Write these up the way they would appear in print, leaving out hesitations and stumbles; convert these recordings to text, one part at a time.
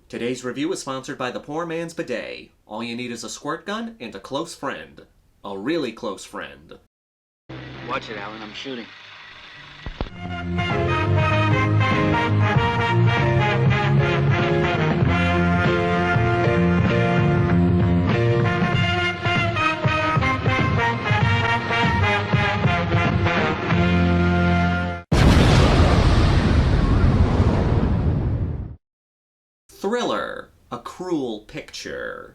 Today's review is sponsored by the Poor Man's Bidet. All you need is a squirt gun and a close friend. A really close friend. Watch it, Alan. I'm shooting. Thriller, a cruel picture.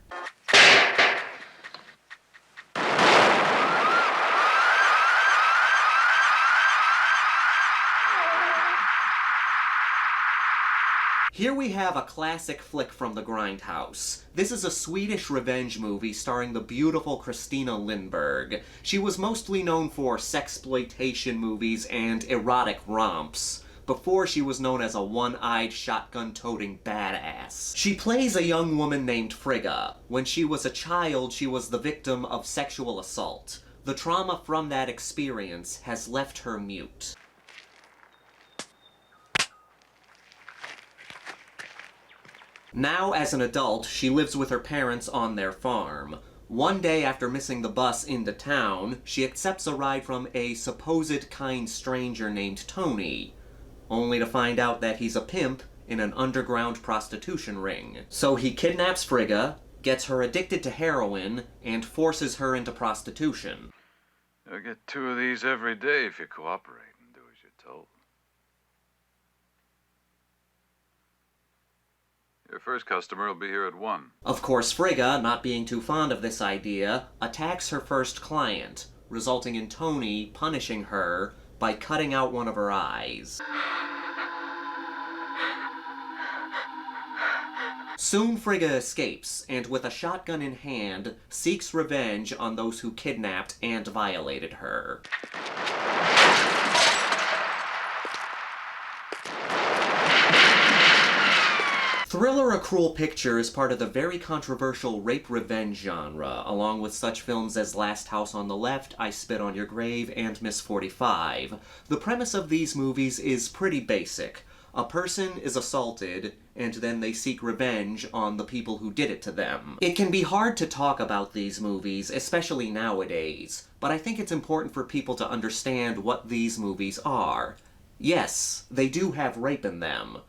Here we have a classic flick from the Grindhouse. This is a Swedish revenge movie starring the beautiful Christina Lindberg. She was mostly known for sexploitation movies and erotic romps, before she was known as a one-eyed, shotgun-toting badass. She plays a young woman named Frigga. When she was a child, she was the victim of sexual assault. The trauma from that experience has left her mute. Now, as an adult, she lives with her parents on their farm. One day after missing the bus into town, she accepts a ride from a supposed kind stranger named Tony, only to find out that he's a pimp in an underground prostitution ring. So he kidnaps Frigga, gets her addicted to heroin, and forces her into prostitution. You'll get 2 of these every day if you cooperate and do as you're told. Your first customer will be here at 1. Of course, Frigga, not being too fond of this idea, attacks her first client, resulting in Tony punishing her by cutting out one of her eyes. Soon Frigga escapes, and with a shotgun in hand, seeks revenge on those who kidnapped and violated her. Thriller, a cruel picture is part of the very controversial rape-revenge genre, along with such films as Last House on the Left, I Spit on Your Grave, and Miss 45. The premise of these movies is pretty basic. A person is assaulted, and then they seek revenge on the people who did it to them. It can be hard to talk about these movies, especially nowadays, but I think it's important for people to understand what these movies are. Yes, they do have rape in them,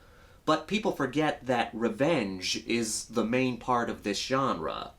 but people forget that revenge is the main part of this genre.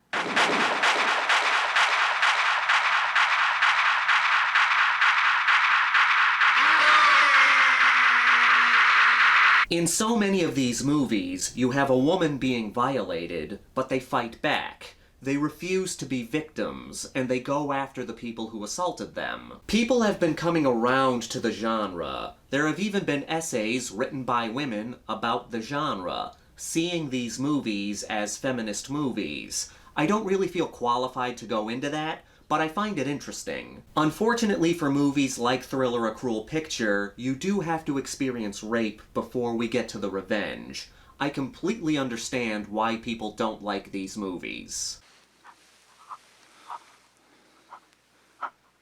In so many of these movies, you have a woman being violated, but they fight back. They refuse to be victims, and they go after the people who assaulted them. People have been coming around to the genre. There have even been essays written by women about the genre, seeing these movies as feminist movies. I don't really feel qualified to go into that, but I find it interesting. Unfortunately for movies like Thriller, a Cruel Picture, you do have to experience rape before we get to the revenge. I completely understand why people don't like these movies.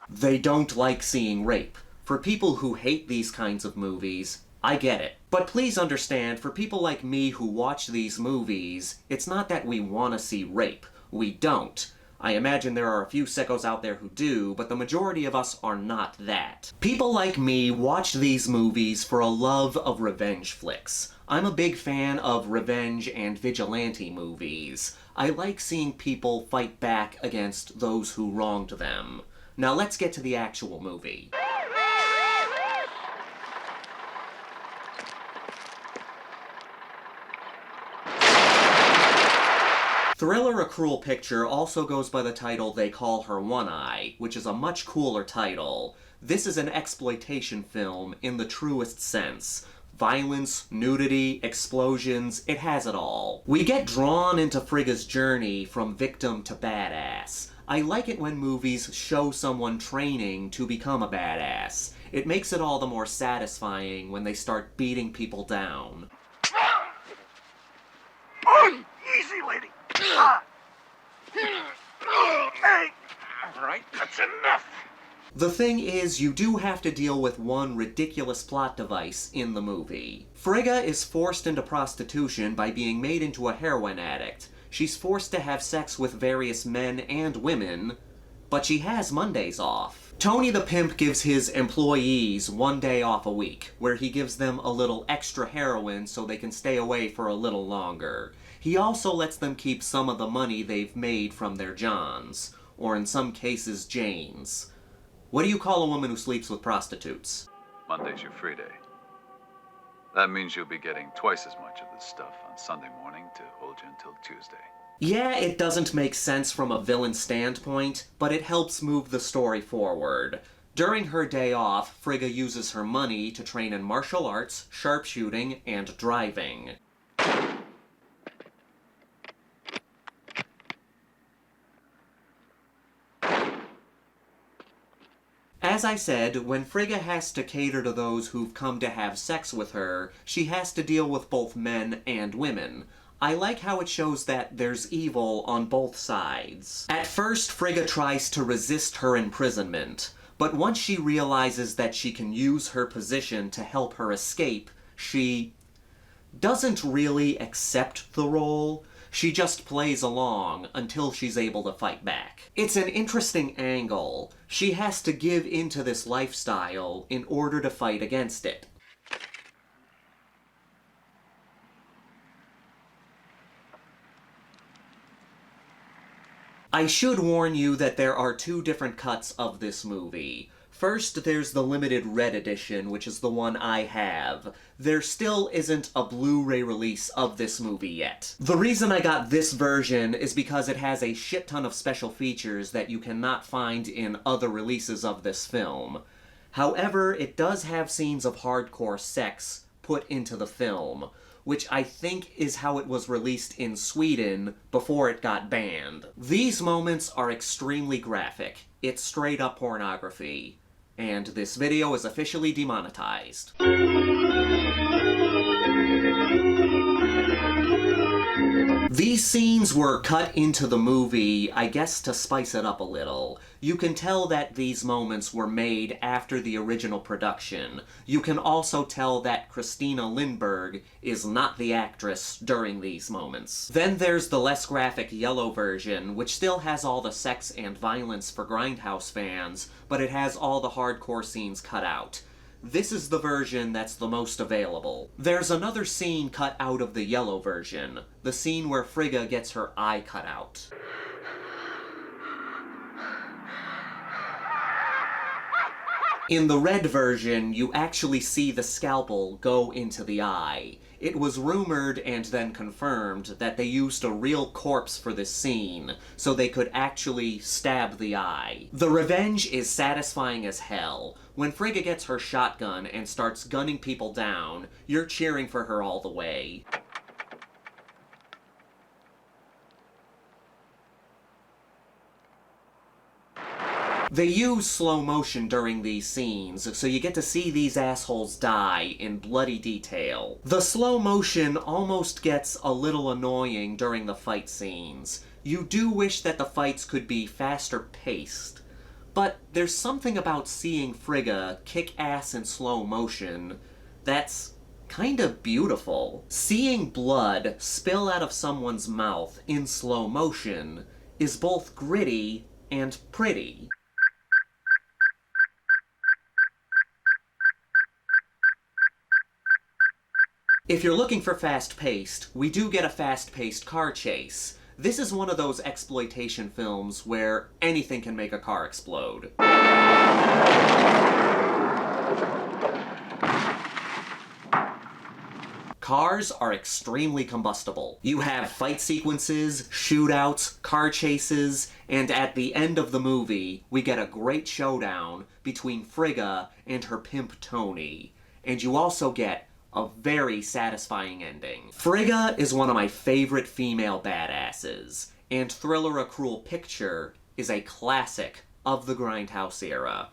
They don't like seeing rape. For people who hate these kinds of movies, I get it. But please understand, for people like me who watch these movies, it's not that we want to see rape. We don't. I imagine there are a few sickos out there who do, but the majority of us are not that. People like me watch these movies for a love of revenge flicks. I'm a big fan of revenge and vigilante movies. I like seeing people fight back against those who wronged them. Now let's get to the actual movie. Thriller, a Cruel Picture also goes by the title They Call Her One-Eye, which is a much cooler title. This is an exploitation film in the truest sense. Violence, nudity, explosions, it has it all. We get drawn into Frigga's journey from victim to badass. I like it when movies show someone training to become a badass. It makes it all the more satisfying when they start beating people down. Easy, lady. Hey! All right. That's enough! The thing is, you do have to deal with one ridiculous plot device in the movie. Frigga is forced into prostitution by being made into a heroin addict. She's forced to have sex with various men and women, but she has Mondays off. Tony the pimp gives his employees 1 day off a week, where he gives them a little extra heroin so they can stay away for a little longer. He also lets them keep some of the money they've made from their Johns, or in some cases, Janes. What do you call a woman who sleeps with prostitutes? Monday's your free day. That means you'll be getting twice as much of this stuff on Sunday morning to hold you until Tuesday. Yeah, it doesn't make sense from a villain standpoint, but it helps move the story forward. During her day off, Frigga uses her money to train in martial arts, sharpshooting, and driving. As I said, when Frigga has to cater to those who've come to have sex with her, she has to deal with both men and women. I like how it shows that there's evil on both sides. At first, Frigga tries to resist her imprisonment, but once she realizes that she can use her position to help her escape, she doesn't really accept the role. She just plays along until she's able to fight back. It's an interesting angle. She has to give into this lifestyle in order to fight against it. I should warn you that there are 2 different cuts of this movie. First, there's the limited red edition, which is the one I have. There still isn't a Blu-ray release of this movie yet. The reason I got this version is because it has a shit ton of special features that you cannot find in other releases of this film. However, it does have scenes of hardcore sex put into the film, which I think is how it was released in Sweden before it got banned. These moments are extremely graphic. It's straight up pornography. And this video is officially demonetized. These scenes were cut into the movie, I guess to spice it up a little. You can tell that these moments were made after the original production. You can also tell that Christina Lindberg is not the actress during these moments. Then there's the less graphic yellow version, which still has all the sex and violence for Grindhouse fans, but it has all the hardcore scenes cut out. This is the version that's the most available. There's another scene cut out of the yellow version, the scene where Frigga gets her eye cut out. In the red version, you actually see the scalpel go into the eye. It was rumored and then confirmed that they used a real corpse for this scene, so they could actually stab the eye. The revenge is satisfying as hell. When Frigga gets her shotgun and starts gunning people down, you're cheering for her all the way. They use slow motion during these scenes, so you get to see these assholes die in bloody detail. The slow motion almost gets a little annoying during the fight scenes. You do wish that the fights could be faster paced, but there's something about seeing Frigga kick ass in slow motion that's kinda beautiful. Seeing blood spill out of someone's mouth in slow motion is both gritty and pretty. If you're looking for fast-paced, we do get a fast-paced car chase. This is one of those exploitation films where anything can make a car explode. Cars are extremely combustible. You have fight sequences, shootouts, car chases, and at the end of the movie, we get a great showdown between Frigga and her pimp Tony. And you also get a very satisfying ending. Frigga is one of my favorite female badasses, and Thriller: A Cruel Picture is a classic of the Grindhouse era.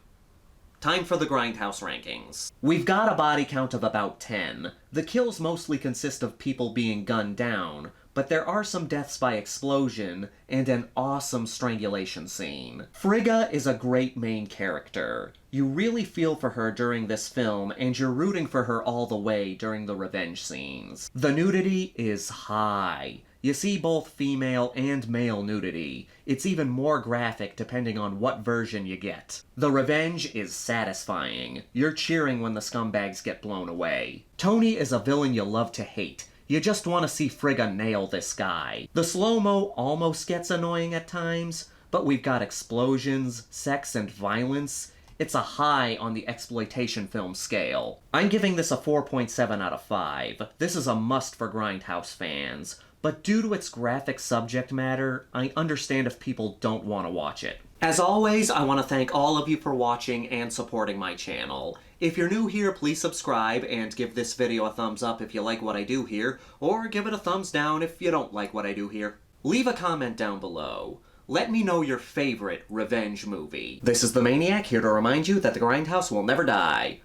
Time for the Grindhouse rankings. We've got a body count of about 10. The kills mostly consist of people being gunned down, but there are some deaths by explosion and an awesome strangulation scene. Frigga is a great main character. You really feel for her during this film, and you're rooting for her all the way during the revenge scenes. The nudity is high. You see both female and male nudity. It's even more graphic depending on what version you get. The revenge is satisfying. You're cheering when the scumbags get blown away. Tony is a villain you love to hate. You just want to see Frigga nail this guy. The slow-mo almost gets annoying at times, but we've got explosions, sex, and violence. It's a high on the exploitation film scale. I'm giving this a 4.7 out of 5. This is a must for Grindhouse fans. But due to its graphic subject matter, I understand if people don't want to watch it. As always, I want to thank all of you for watching and supporting my channel. If you're new here, please subscribe and give this video a thumbs up if you like what I do here, or give it a thumbs down if you don't like what I do here. Leave a comment down below. Let me know your favorite revenge movie. This is the Maniac, here to remind you that the Grindhouse will never die.